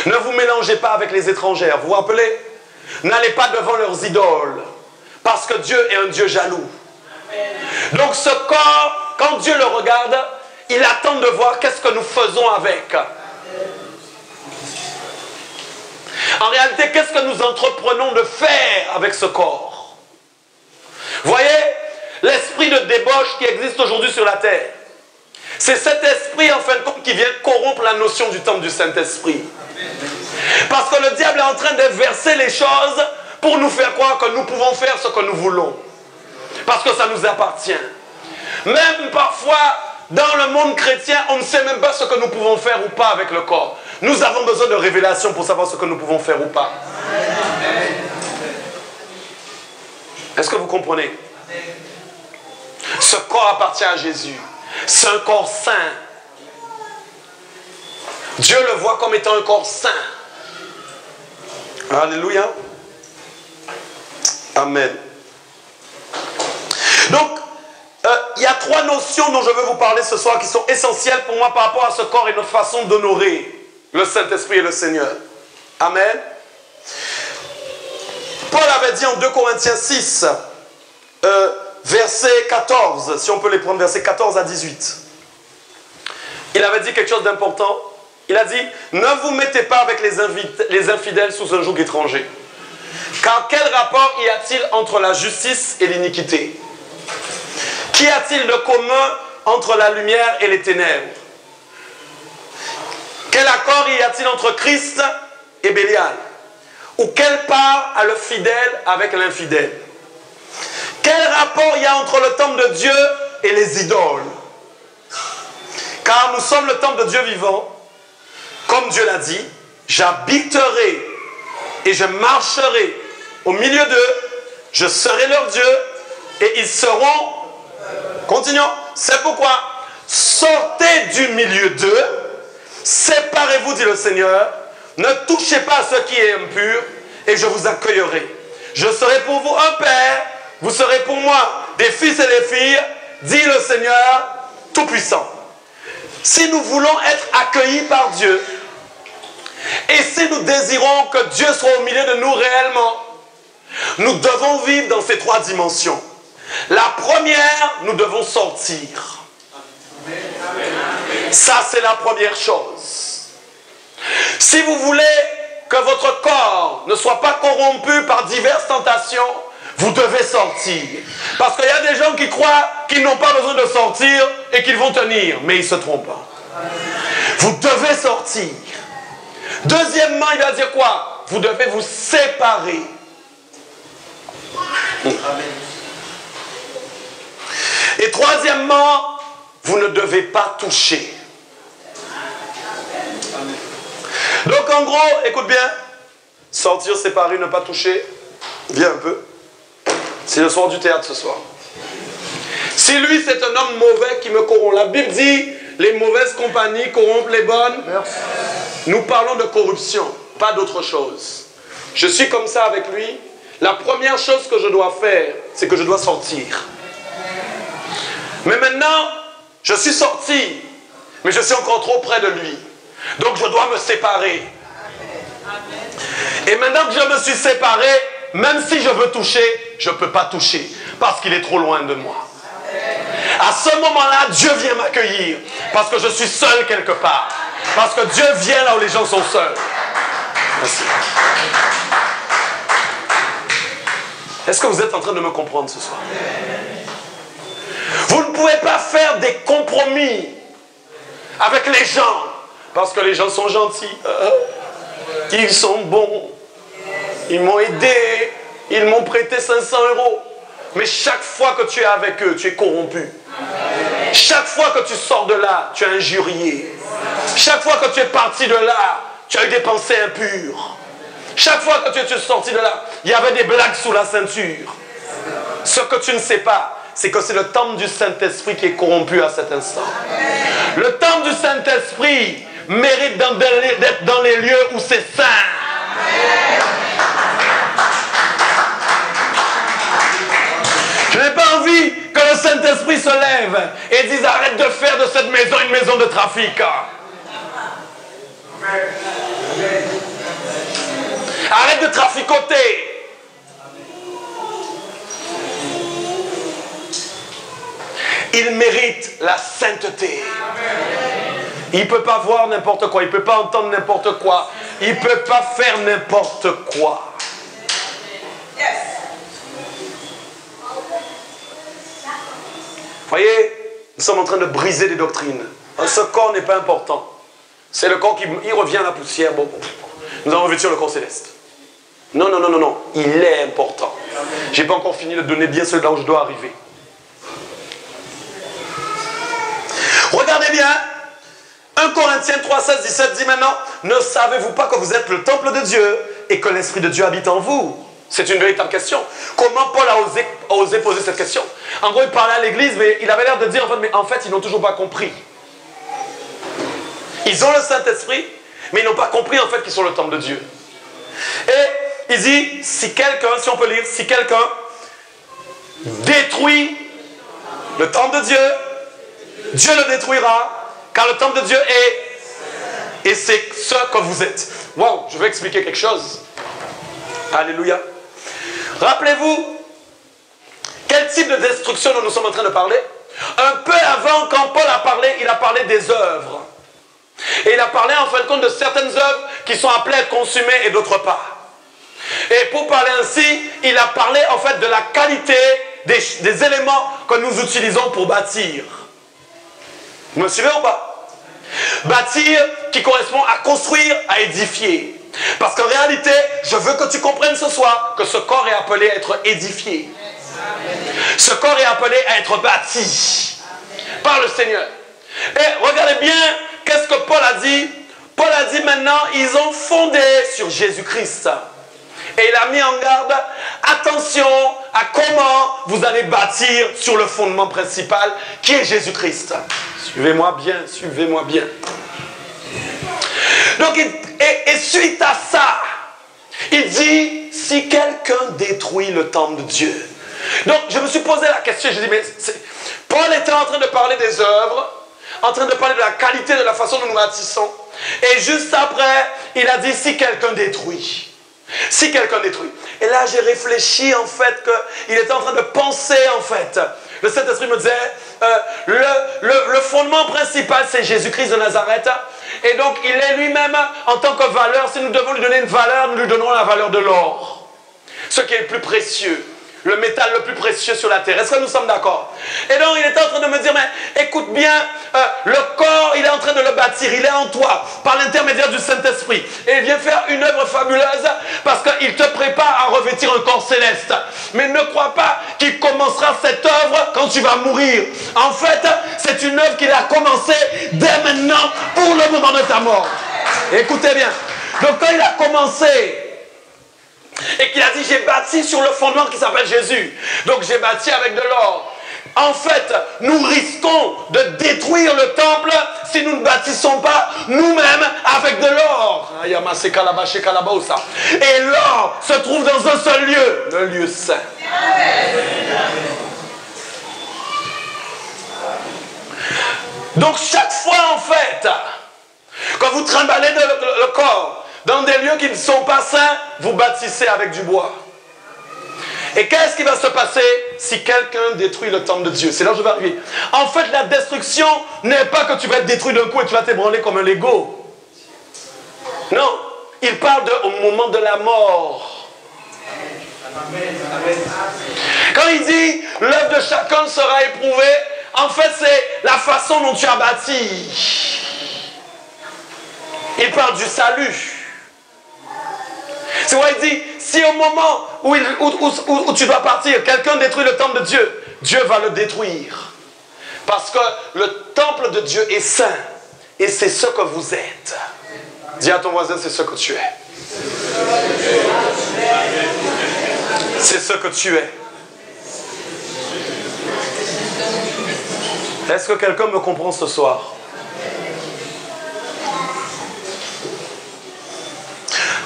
Ne vous mélangez pas avec les étrangères. Vous vous rappelez? N'allez pas devant leurs idoles. Parce que Dieu est un Dieu jaloux. Donc ce corps, quand Dieu le regarde, il attend de voir qu'est-ce que nous faisons avec. En réalité, qu'est-ce que nous entreprenons de faire avec ce corps? Vous voyez, l'esprit de débauche qui existe aujourd'hui sur la terre, c'est cet esprit, en fin de compte, qui vient corrompre la notion du temple du Saint-Esprit. Parce que le diable est en train d'inverser les choses pour nous faire croire que nous pouvons faire ce que nous voulons. Parce que ça nous appartient. Même parfois, dans le monde chrétien, on ne sait même pas ce que nous pouvons faire ou pas avec le corps. Nous avons besoin de révélations pour savoir ce que nous pouvons faire ou pas. Est-ce que vous comprenez? Ce corps appartient à Jésus. C'est un corps saint. Dieu le voit comme étant un corps saint. Alléluia. Amen. Donc, il y a trois notions dont je veux vous parler ce soir qui sont essentielles pour moi par rapport à ce corps et notre façon d'honorer le Saint-Esprit et le Seigneur. Amen. Paul avait dit en 2 Corinthiens 6, verset 14, si on peut les prendre, verset 14 à 18. Il avait dit quelque chose d'important. Il a dit, ne vous mettez pas avec les infidèles sous un joug étranger. Car quel rapport y a-t-il entre la justice et l'iniquité? Qu'y a-t-il de commun entre la lumière et les ténèbres? Quel accord y a-t-il entre Christ et Bélial? Ou quelle part a le fidèle avec l'infidèle? Quel rapport y a entre le temple de Dieu et les idoles? Car nous sommes le temple de Dieu vivant. Comme Dieu l'a dit, j'habiterai et je marcherai au milieu d'eux, je serai leur Dieu et ils seront... Continuons. C'est pourquoi, sortez du milieu d'eux, séparez-vous, dit le Seigneur, ne touchez pas à ce qui est impur et je vous accueillerai. Je serai pour vous un père, vous serez pour moi des fils et des filles, dit le Seigneur Tout-Puissant. Si nous voulons être accueillis par Dieu, et si nous désirons que Dieu soit au milieu de nous réellement, nous devons vivre dans ces trois dimensions. La première, nous devons sortir. Ça, c'est la première chose. Si vous voulez que votre corps ne soit pas corrompu par diverses tentations, vous devez sortir. Parce qu'il y a des gens qui croient qu'ils n'ont pas besoin de sortir et qu'ils vont tenir, mais ils se trompent. Vous devez sortir. Deuxièmement, il va dire quoi? Vous devez vous séparer. Et troisièmement, vous ne devez pas toucher. Donc en gros, écoute bien, sortir, séparer, ne pas toucher, viens un peu. C'est le soir du théâtre ce soir. Si lui c'est un homme mauvais qui me corrompt, la Bible dit, les mauvaises compagnies corrompent les bonnes. Merci. Nous parlons de corruption, pas d'autre chose. Je suis comme ça avec lui. La première chose que je dois faire, c'est que je dois sortir. Mais maintenant, je suis sorti, mais je suis encore trop près de lui. Donc je dois me séparer. Et maintenant que je me suis séparé, même si je veux toucher, je ne peux pas toucher, parce qu'il est trop loin de moi. À ce moment-là, Dieu vient m'accueillir, parce que je suis seul quelque part. Parce que Dieu vient là où les gens sont seuls. Merci. Est-ce que vous êtes en train de me comprendre ce soir? Vous ne pouvez pas faire des compromis avec les gens, parce que les gens sont gentils, ils sont bons, ils m'ont aidé, ils m'ont prêté 500 €. Mais chaque fois que tu es avec eux, tu es corrompu. Chaque fois que tu sors de là, tu es injurié. Chaque fois que tu es parti de là, tu as eu des pensées impures. Chaque fois que tu es sorti de là, il y avait des blagues sous la ceinture. Ce que tu ne sais pas, c'est que c'est le temple du Saint-Esprit qui est corrompu à cet instant. Le temple du Saint-Esprit mérite d'être dans les lieux où c'est saint. Je n'ai pas envie que le Saint-Esprit se lève et dise arrête de faire de cette maison une maison de trafic. Arrête de traficoter. Il mérite la sainteté. Il ne peut pas voir n'importe quoi. Il ne peut pas entendre n'importe quoi. Il ne peut pas faire n'importe quoi. Voyez, nous sommes en train de briser des doctrines. Ce corps n'est pas important. C'est le corps qui revient à la poussière. Bon, nous avons revêtu le corps céleste. Non, non, non, non, non. Il est important. Je n'ai pas encore fini de donner bien ce là où je dois arriver. Regardez bien. 1 Corinthiens 3, 16, 17 dit maintenant, ne savez-vous pas que vous êtes le temple de Dieu et que l'Esprit de Dieu habite en vous? C'est une véritable question. Comment Paul a osé poser cette question? En gros, il parlait à l'église, mais il avait l'air de dire, mais en fait, ils n'ont toujours pas compris. Ils ont le Saint-Esprit, mais ils n'ont pas compris en fait qu'ils sont le temple de Dieu. Et il dit, si quelqu'un, si on peut lire, si quelqu'un détruit le temple de Dieu, Dieu le détruira, car le temple de Dieu est, et c'est ce que vous êtes. Wow, je vais expliquer quelque chose. Alléluia. Rappelez-vous, quel type de destruction nous sommes en train de parler? Un peu avant, quand Paul a parlé, il a parlé des œuvres. Et il a parlé en fin de compte de certaines œuvres qui sont appelées à être consumées et d'autres pas. Et pour parler ainsi, il a parlé en fait de la qualité des éléments que nous utilisons pour bâtir. Vous me suivez ou pas? Bâtir qui correspond à construire, à édifier. Parce qu'en réalité, je veux que tu comprennes ce soir que ce corps est appelé à être édifié. Ce corps est appelé à être bâti par le Seigneur. Et regardez bien, qu'est-ce que Paul a dit? Paul a dit maintenant, ils ont fondé sur Jésus-Christ. Et il a mis en garde, attention à comment vous allez bâtir sur le fondement principal qui est Jésus-Christ. Suivez-moi bien, suivez-moi bien. Donc, et suite à ça, il dit, si quelqu'un détruit le temple de Dieu. Donc, je me suis posé la question, je dis, mais Paul était en train de parler des œuvres, en train de parler de la qualité de la façon dont nous bâtissons. Et juste après, il a dit, si quelqu'un détruit. Si quelqu'un détruit. Et là, j'ai réfléchi, en fait, qu'il était en train de penser, en fait. Le Saint-Esprit me disait, le fondement principal, c'est Jésus-Christ de Nazareth. Et donc, il est lui-même, en tant que valeur, si nous devons lui donner une valeur, nous lui donnons la valeur de l'or. Ce qui est le plus précieux. Le métal le plus précieux sur la terre. Est-ce que nous sommes d'accord? Et donc, il était en train de me dire, mais écoute bien, le corps, il est en train de le bâtir. bâtir, il est en toi, par l'intermédiaire du Saint-Esprit. Et il vient faire une œuvre fabuleuse parce qu'il te prépare à revêtir un corps céleste. Mais ne crois pas qu'il commencera cette œuvre quand tu vas mourir. En fait, c'est une œuvre qu'il a commencée dès maintenant pour le moment de ta mort. Écoutez bien. Donc quand il a commencé et qu'il a dit, j'ai bâti sur le fondement qui s'appelle Jésus. Donc j'ai bâti avec de l'or. En fait, nous risquons de détruire le temple si nous ne bâtissons pas nous-mêmes avec de l'or. Et l'or se trouve dans un seul lieu, le lieu saint. Donc chaque fois en fait, quand vous trimballez le corps dans des lieux qui ne sont pas saints, vous bâtissez avec du bois. Et qu'est-ce qui va se passer si quelqu'un détruit le temple de Dieu? C'est là où je vais arriver. En fait, la destruction n'est pas que tu vas être détruit d'un coup et tu vas t'ébranler comme un Lego. Non, il parle au moment de la mort. Quand il dit l'œuvre de chacun sera éprouvée, en fait, c'est la façon dont tu as bâti. Il parle du salut. C'est pourquoi il dit, si au moment où tu dois partir, quelqu'un détruit le temple de Dieu, Dieu va le détruire. Parce que le temple de Dieu est saint. Et c'est ce que vous êtes. Dis à ton voisin, c'est ce que tu es. C'est ce que tu es. Est-ce que quelqu'un me comprend ce soir?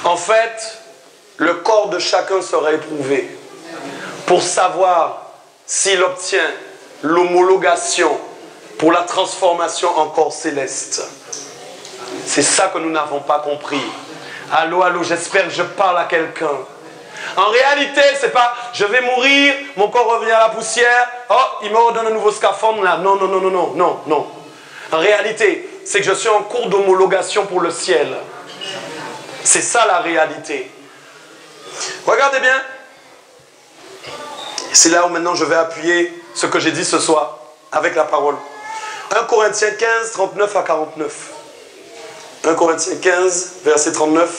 En fait, le corps de chacun sera éprouvé pour savoir s'il obtient l'homologation pour la transformation en corps céleste. C'est ça que nous n'avons pas compris. Allô, allô, j'espère que je parle à quelqu'un. En réalité, c'est pas je vais mourir, mon corps revient à la poussière, oh, il me redonne un nouveau scaphandre là. Non, non, non, non, non, non, non. En réalité, c'est que je suis en cours d'homologation pour le ciel. C'est ça la réalité. Regardez bien. C'est là où maintenant je vais appuyer ce que j'ai dit ce soir avec la parole. 1 Corinthiens 15, 39 à 49. 1 Corinthiens 15, verset 39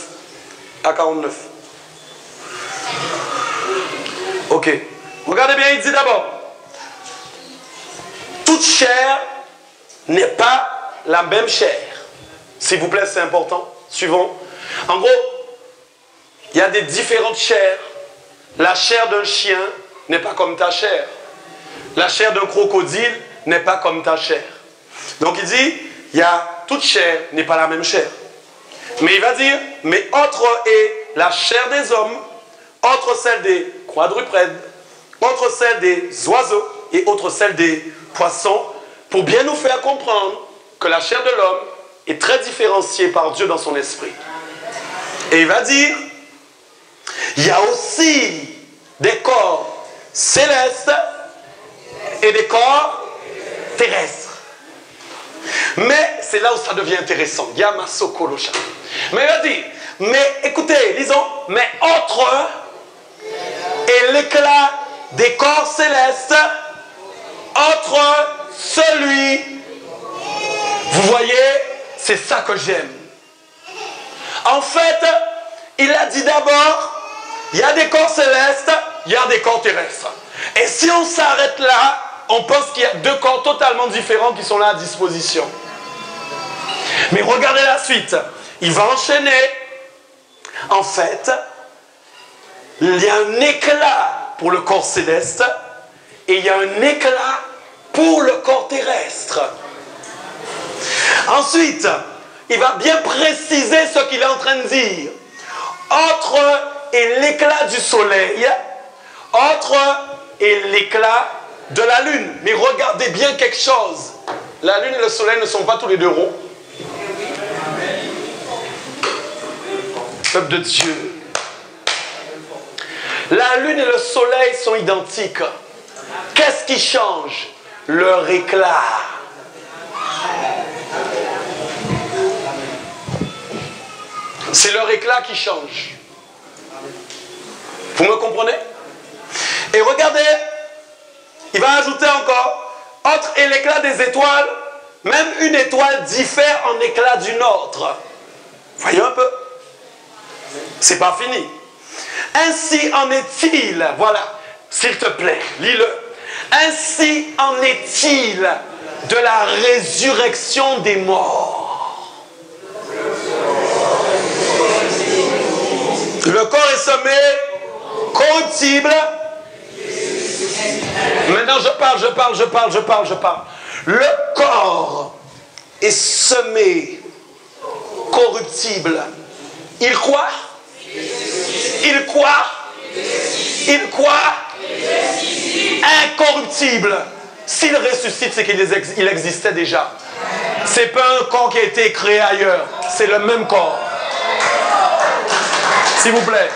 à 49. Ok. Regardez bien, il dit d'abord. Toute chair n'est pas la même chair. S'il vous plaît, c'est important. Suivons. En gros, il y a des différentes chairs. La chair d'un chien n'est pas comme ta chair. La chair d'un crocodile n'est pas comme ta chair. Donc il dit, toute chair n'est pas la même chair. Mais il va dire, mais autre est la chair des hommes, autre celle des quadrupèdes, autre celle des oiseaux et autre celle des poissons, pour bien nous faire comprendre que la chair de l'homme est très différenciée par Dieu dans son esprit. Et il va dire, il y a aussi des corps célestes et des corps terrestres. Mais c'est là où ça devient intéressant. Yamasokolosha. Mais il va dire, mais écoutez, lisons, mais autre est l'éclat des corps célestes, autre celui. Vous voyez, c'est ça que j'aime. En fait, il a dit d'abord, il y a des corps célestes, il y a des corps terrestres. Et si on s'arrête là, on pense qu'il y a deux corps totalement différents qui sont là à disposition. Mais regardez la suite. Il va enchaîner. En fait, il y a un éclat pour le corps céleste et il y a un éclat pour le corps terrestre. Ensuite, il va bien préciser ce qu'il est en train de dire. Autre est l'éclat du soleil, autre est l'éclat de la lune. Mais regardez bien quelque chose. La lune et le soleil ne sont pas tous les deux ronds. Peuple de Dieu. La lune et le soleil sont identiques. Qu'est-ce qui change? Leur éclat. C'est leur éclat qui change. Vous me comprenez? Et regardez, il va ajouter encore, autre est l'éclat des étoiles, même une étoile diffère en éclat d'une autre. Voyez un peu. C'est pas fini. Ainsi en est-il, voilà, s'il te plaît, lis-le. Ainsi en est-il de la résurrection des morts. Le corps est semé corruptible. Maintenant je parle. Le corps est semé corruptible. Il quoi? Il quoi? Il quoi? Incorruptible. S'il ressuscite, c'est qu'il existait déjà. C'est pas un corps qui a été créé ailleurs. C'est le même corps. S'il vous plaît.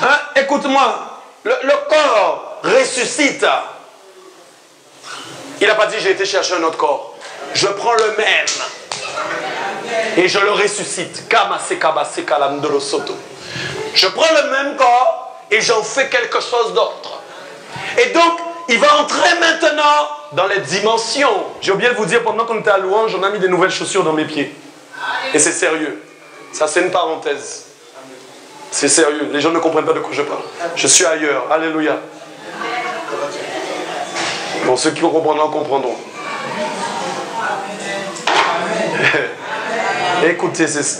Hein? Écoute-moi. Le corps ressuscite. Il n'a pas dit j'ai été chercher un autre corps. Je prends le même. Et je le ressuscite. Je prends le même corps et j'en fais quelque chose d'autre. Et donc, il va entrer maintenant dans les dimensions. J'ai oublié de vous dire, pendant qu'on était à louange, on a mis des nouvelles chaussures dans mes pieds. Et c'est sérieux. Ça, c'est une parenthèse. C'est sérieux. Les gens ne comprennent pas de quoi je parle. Je suis ailleurs. Alléluia. Bon, ceux qui comprendront, comprendront.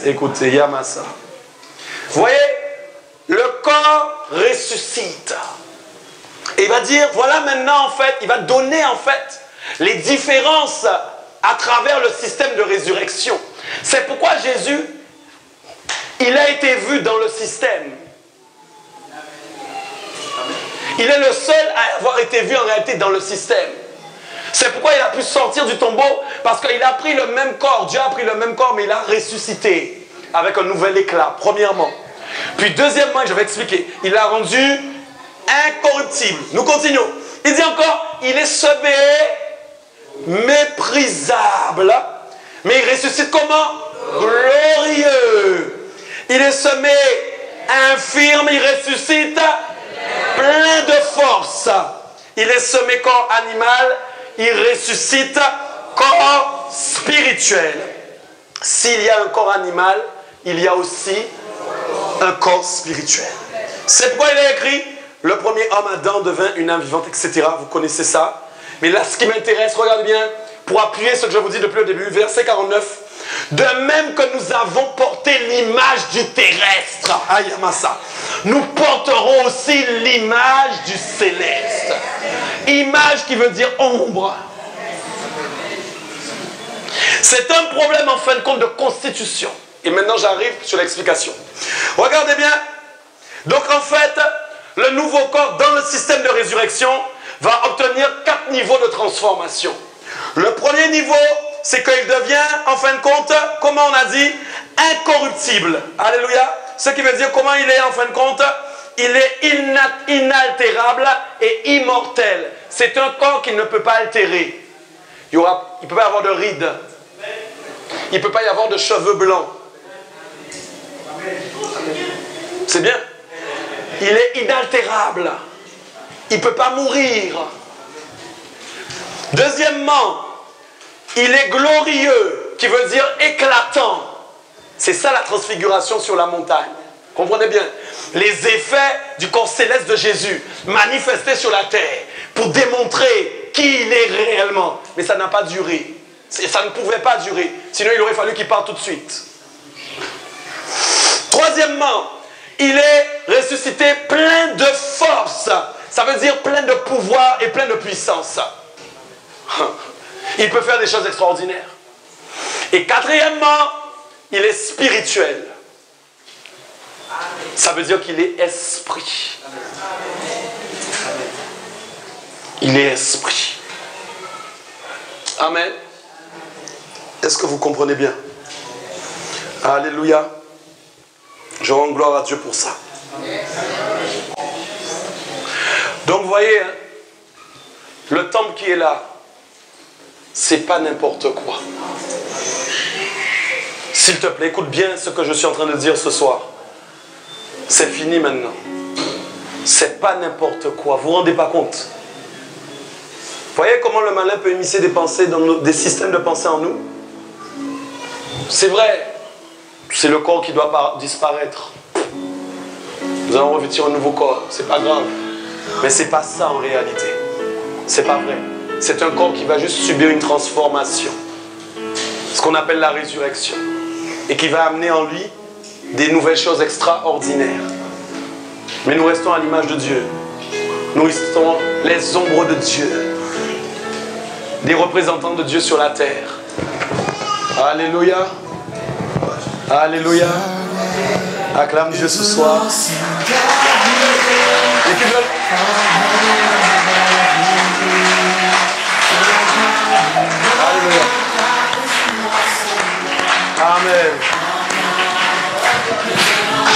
Écoutez, Yamasa. Vous voyez, le corps ressuscite. Et il va dire, voilà maintenant en fait, il va donner en fait les différences à travers le système de résurrection. C'est pourquoi Jésus, il a été vu dans le système. Il est le seul à avoir été vu en réalité dans le système. C'est pourquoi il a pu sortir du tombeau, parce qu'il a pris le même corps. Dieu a pris le même corps, mais il a ressuscité avec un nouvel éclat, premièrement. Puis deuxièmement, je vais expliquer, il l'a rendu incorruptible. Nous continuons. Il dit encore, il est semé méprisable, mais il ressuscite comment? Glorieux. Il est semé infirme, il ressuscite plein de force. Il est semé corps animal, il ressuscite corps spirituel. S'il y a un corps animal, il y a aussi un corps spirituel. C'est pourquoi il est écrit, le premier homme Adam devint une âme vivante, etc. Vous connaissez ça. Mais là, ce qui m'intéresse, regardez bien, pour appuyer ce que je vous dis depuis le début, verset 49. De même que nous avons porté l'image du terrestre, Ayamasa, nous porterons aussi l'image du céleste. Image qui veut dire ombre. C'est un problème en fin de compte de constitution. Et maintenant j'arrive sur l'explication. Regardez bien. Donc en fait, le nouveau corps dans le système de résurrection va obtenir 4 niveaux de transformation. Le premier niveau, c'est qu'il devient, en fin de compte, comment on a dit, incorruptible. Alléluia. Ce qui veut dire comment il est, en fin de compte, il est inaltérable et immortel. C'est un corps qu'il ne peut pas altérer. Il ne peut pas y avoir de rides. Il ne peut pas y avoir de cheveux blancs. C'est bien. Il est inaltérable. Il ne peut pas mourir. Deuxièmement, il est glorieux, qui veut dire éclatant. C'est ça la transfiguration sur la montagne. Comprenez bien. Les effets du corps céleste de Jésus manifestés sur la terre pour démontrer qui il est réellement. Mais ça n'a pas duré. Ça ne pouvait pas durer. Sinon, il aurait fallu qu'il parte tout de suite. Troisièmement, il est ressuscité plein de force. Ça veut dire plein de pouvoir et plein de puissance. Il peut faire des choses extraordinaires. Et quatrièmement, il est spirituel. Ça veut dire qu'il est esprit. Il est esprit. Amen. Est-ce que vous comprenez bien? Alléluia. Je rends gloire à Dieu pour ça. Donc vous voyez, hein, le temple qui est là, c'est pas n'importe quoi. S'il te plaît, écoute bien ce que je suis en train de dire ce soir. C'est fini maintenant. C'est pas n'importe quoi. Vous vous rendez pas compte? voyez comment le malin peut immiscer des pensées, des systèmes de pensée en nous? C'est vrai, c'est le corps qui doit disparaître. Nous allons revêtir un nouveau corps, c'est pas grave. Mais c'est pas ça en réalité. C'est pas vrai. C'est un corps qui va juste subir une transformation. Ce qu'on appelle la résurrection. Et qui va amener en lui des nouvelles choses extraordinaires. Mais nous restons à l'image de Dieu. Nous restons les ombres de Dieu. Des représentants de Dieu sur la terre. Alléluia. Alléluia. Acclame Dieu ce soir. Alléluia. Amen.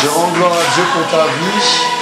Je rends gloire à Dieu pour ta vie.